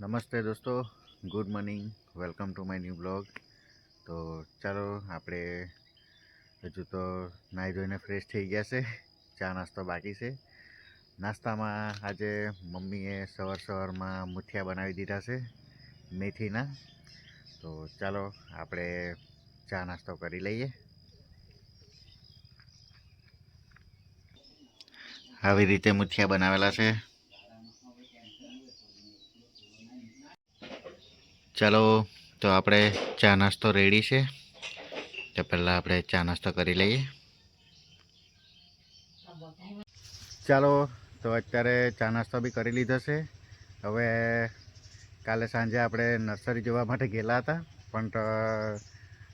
નમસ્તે દોસ્તો, good morning, welcome to my new blog. તો ચાલો આપણે હજુ તો નાહી ધોઈને ફ્રેશ થઈ ગયા છે. ચા નાસ્તો બાકી છે. નાસ્તામાં આજે મમ્મીએ સવારમાં મુઠિયા બનાવી દીધા છે મેથીના. તો ચાલો આપણે ચા નાસ્તો કરી લઈએ. આવી રીતે મુઠિયા બનાવેલા છે. ચાલો તો આપણે ચા નાસ્તો રેડી છે. તો પહેલાં આપણે ચા નાસ્તો કરી લઈએ. ચાલો તો અત્યારે ચા નાસ્તો બી કરી લીધો છે. હવે કાલે સાંજે આપણે નર્સરી જોવા માટે ગયેલા હતા, પણ તો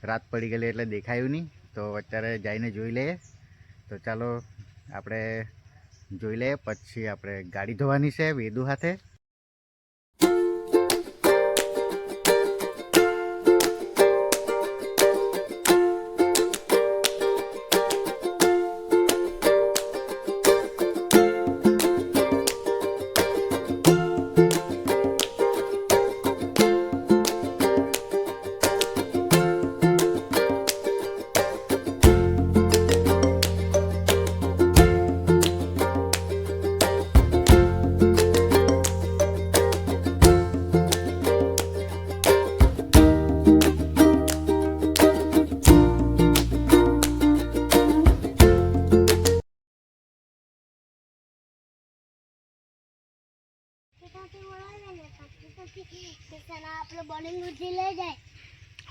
રાત પડી ગયેલી એટલે દેખાયું નહીં. તો અત્યારે જઈને જોઈ લઈએ. તો ચાલો આપણે જોઈ લઈએ, પછી આપણે ગાડી ધોવાની છે વેદુ હાથે.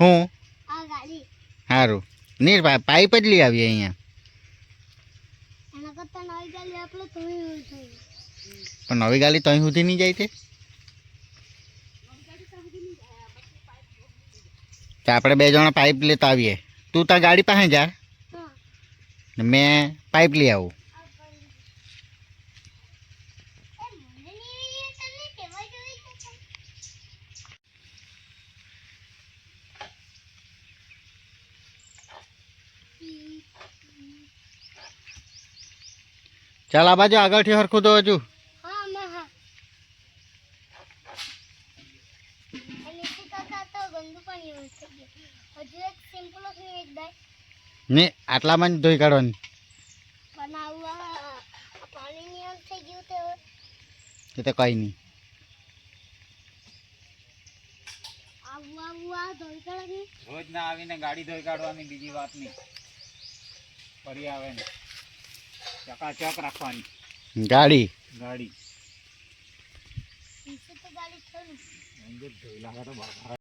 હું સારું નહીં, પાઇપ જ લઈ આવીએ અહીંયા. પણ નવી ગાડી તો અહીં સુધી નહીં જાય તે. તો આપણે બે જણા પાઇપ લેતા આવીએ. તું તાર ગાડી પાસે જા, મેં પાઇપ લઈ આવું. ચાલ આ બાજુ આગળથી હરખું તો હજુ. ને આટલામાં જ ધોઈ કાઢવાની. એ તો કઈ નહીં. રોજ ના આવીને ગાડી ધોઈ કાઢવાની, બીજી વાત નહીં. ફરી આવે ને ચકાચક રાખવાની ગાડી. ધોઈ લાગે તો બરાબર.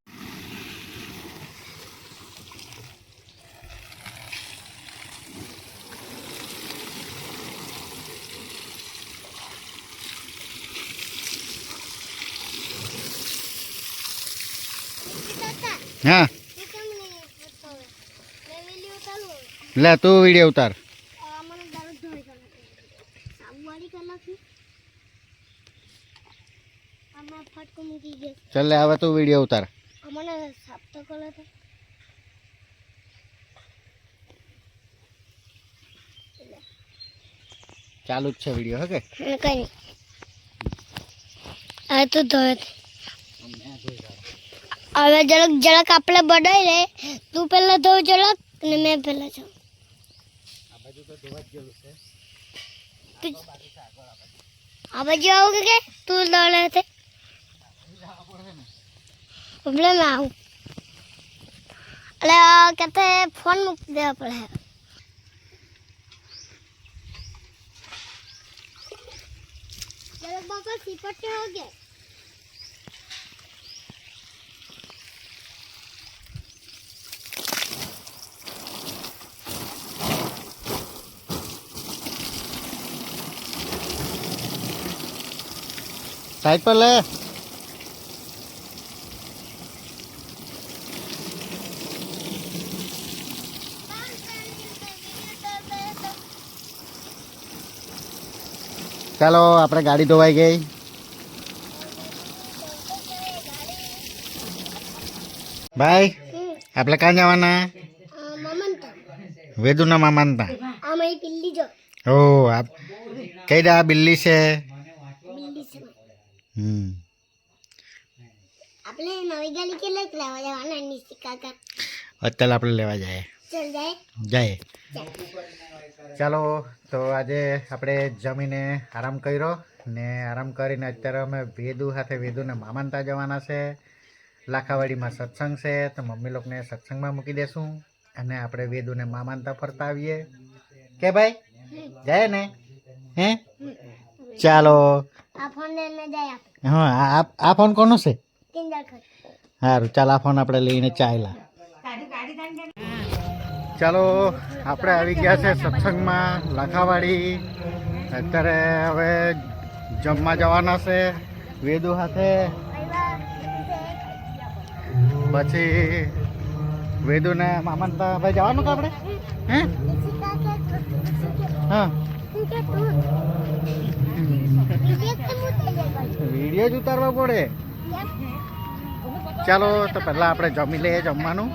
હા લે તું વિડીયો ઉતાર. ચાલ લે હવે તું વિડીયો ઉતાર. ચાલુ જ છે વિડીયો. હે કે કઈ નહીં. આ તો ધોય. હવે જરાક આપણે બડાઈ લે. તું પહેલા ધો જરાક ને મેં પહેલા જાઉં. આ બાજુ તો ધોવા જ ગયેલું છે. આ બાજુ આવું કે તું દોડે છે એટલે મેં આવું. એટલે કહેતે ફોન મૂકી દેવા પડે. બાપા સીપટ હો ગયા. સાઈડ પર લે. ચાલો આપણે ગાડી ધોવાઈ ગઈ. ભાઈ આપણે ક્યાં જવાના? વેદુના મામાના. ઓ આપ કઈ દા બિલ્લી છે. આપણે નવી ગાડી કેટલાક લેવા જવાના નિશ્ચિત કાકા અત્યારે આપણે લેવા જાય ચલ જાય ચાલો તો આજે આપણે જમીને આરામ કર્યો ને આરામ કરીને અત્યારે અમે વેદુને મામાનતા જવાના છે. લાખાવાડીમાં સત્સંગ છે તો મમ્મી લોકોને સત્સંગમાં મૂકી દેશું અને આપણે વેદુને મામાનતા ફરતા આવીએ કે ભાઈ જાય ને હે ચાલો. આ ફોન લઈને જાય હા આ ફોન કોનો છે? કિંજલ ખર સારું ચાલ આ ફોન આપણે લઈને ચાલ્યા. ચાલો આપણે આવી ગયા છે સત્સંગમાં લાખાવાડી. અત્યારે હવે જમવા જવાના છે વેદુ સાથે. પછી વેદુને મામાનતા ભાઈ જવાનું કે આપણે હે હા વિડીયો જ ઉતારવા પડે. ચાલો તો પહેલાં આપણે જમી લઈએ જમવાનું.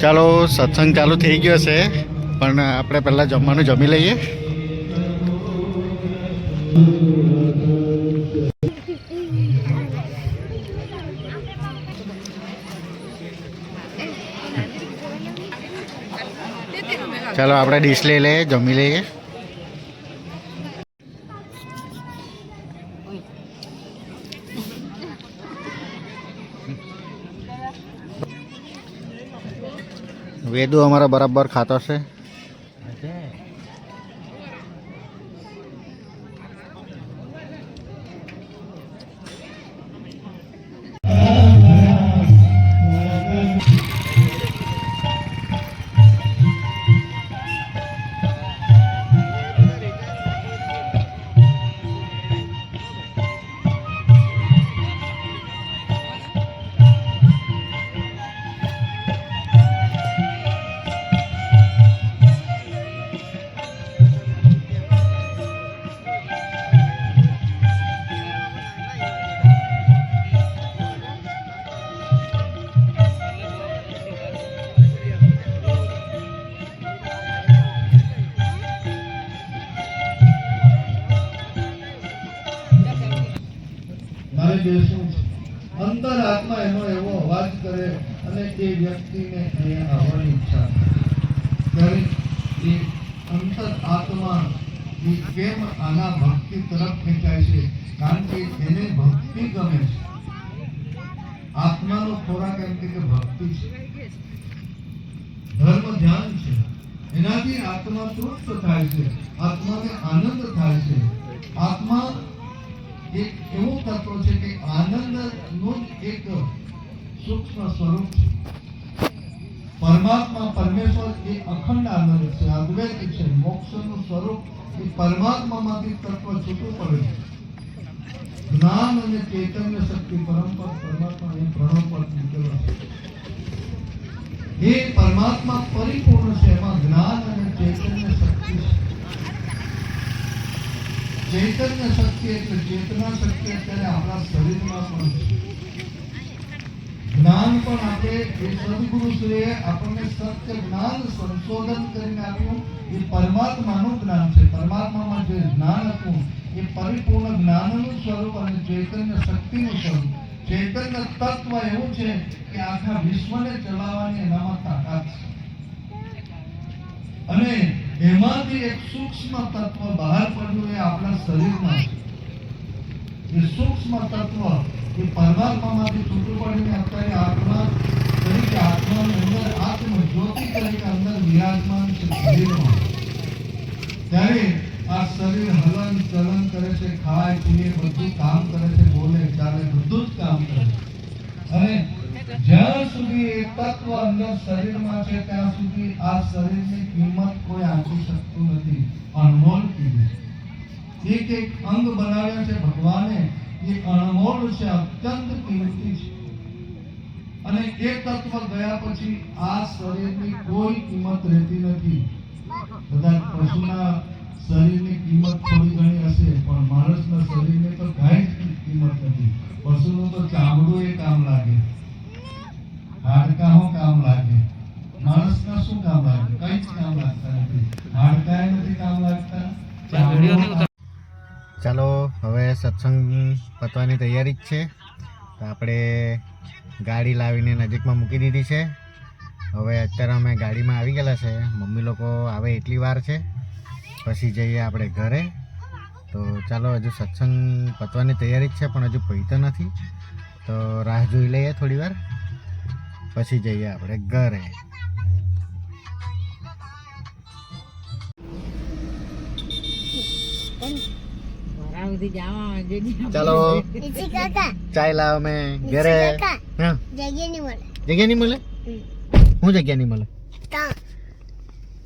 ચાલો સત્સંગ ચાલુ થઈ ગયો છે પણ આપણે પહેલાં જમવાનું જમી લઈએ. ચાલો આપણે ડીશ લઈ લઈએ જમી લઈએ. વેદુ અમારા બરાબર ખાતો છે. મારે દેશનું અંતર આત્મા એનો એવો અવાજ કરે અને એ વ્યક્તિને અહીંયા આવવાની ઈચ્છા ત્યારે એ અંતર આત્મા એ કેમ આના ભક્તિ તરફ ખેંચાય છે? કારણ કે એને ભક્તિ ગમે છે. આત્માનો ખોરાક એમ કે ભક્તિ છે, ધર્મ ધ્યાન છે. એનાથી આત્મા તૃપ્ત થાય છે, આત્માને આનંદ થાય છે. આત્મા એક એવું તત્વ છે કે આનંદનું એક સૂક્ષ્મ સ્વરૂપ છે. પરમાત્મા પરમેશ્વર એ અખંડ આનંદ છે, અદ્વૈત છે. મોક્ષનું સ્વરૂપ એ પરમાત્મામાંથી તત્વ છૂટું પડે છે. જ્ઞાન અને ચૈતન્ય શક્તિ પરમાત્મા એ પ્રણવ પર મૂકેલો છે. એ પરમાત્મા પરિપૂર્ણ છે, એમાં જ્ઞાન અને ચૈતન્ય શક્તિ છે. ચૈતન્ય શક્તિ એટલે ચેતના શક્તિ અત્યારે આપણા શરીરમાં પણ છે. જ્ઞાન પણ આપણે એ સદગુરુશ્રીએ આપણને સત્ય જ્ઞાન સંશોધન કરીને આપ્યું. એ પરમાત્માનું જ્ઞાન છે. પરમાત્મામાં જે જ્ઞાન હતું એ પરિપૂર્ણ જ્ઞાનનું સ્વરૂપ અને ચૈતન્ય શક્તિનું સ્વરૂપ. ચૈતન્ય તત્વ એવું છે કે આખા વિશ્વને ચલાવવાની એનામાં તાકાત છે. અને એમાંથી એક સૂક્ષ્મ તત્વ બહાર પડ્યું એ આપણા શરીરમાં છે. એ સૂક્ષ્મ તત્વ એ પરમાત્મામાંથી છૂટું પડીને અત્યારે આત્મા તરીકે આત્માની અંદર આત્મ જ્યોતિ તરીકે અંદર વિરાજમાન છે શરીરમાં. ત્યારે આ શરીર હલન ચલન કરે છે, ખાય પીએ, બધું કામ કરે છે, બોલે ચાલે, બધું જ કામ કરે છે. અને જ્યાં સુધી એ તત્વ અંદર શરીરમાં છે ત્યાં સુધી આ શરીરની કિંમત કોઈ આંકી શકતું નથી. અનમોલ કીધું. એક એક અંગ બનાવ્યા છે ભગવાને, એ અનમોલ છે, અત્યંત કિંમતી છે. અને એ તત્વ ગયા પછી આ શરીરની કોઈ કિંમત રહેતી નથી. બધા પશુના શરીરની કિંમત થોડી ઘણી હશે પણ માણસના શરીરની તો કાંઈ જ કિંમત નથી. પશુનું તો ચામડું એ કામ લાગે, હાડકાઓ કામ લાગે, ચાલો હવે સત્સંગ પતવાની તૈયારી જ છે. તો આપણે ગાડી લાવીને નજીકમાં મૂકી દીધી છે. હવે અત્યારે અમે ગાડીમાં આવી ગયેલા છે. મમ્મી લોકો આવે એટલી વાર છે, પછી જઈએ આપણે ઘરે. તો ચાલો, હજુ સત્સંગ પતવાની તૈયારી જ છે પણ હજુ પહોંચતો નથી. તો રાહ જોઈ લઈએ થોડી વાર, પછી જઈએ આપણે ઘરે. ચાલો ઈસી કાકા ચાય લાવ અમે ઘરે. ઈસી કાકા હા, જગ્યા નહીં મળે. જગ્યા નહીં મળે. શું જગ્યા નહીં મળે? તા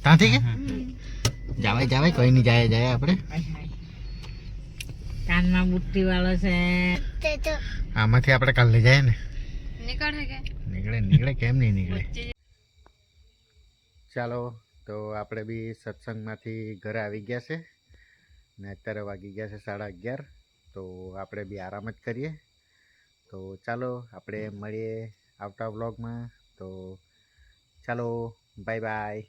ત્યાંથી કે જાવાય જાવાય, કોઈ નહીં, જાય જાય આપણે. કાનમાં બુટ્ટી વાળો છે. તે તો આમાંથી આપણે કાલ લઈ જાય ને. નીકળે કે નીકળે નીકળે, કેમ નહીં નીકળે. ચાલો, તો આપણે બી સત્સંગમાંથી ઘરે આવી ગયા છે ને અત્યારે વાગી ગયા છે 11:30. તો આપણે બી આરામ જ કરીએ. તો ચાલો આપણે મળીએ આવતા વ્લોગમાં. તો ચાલો, બાય બાય.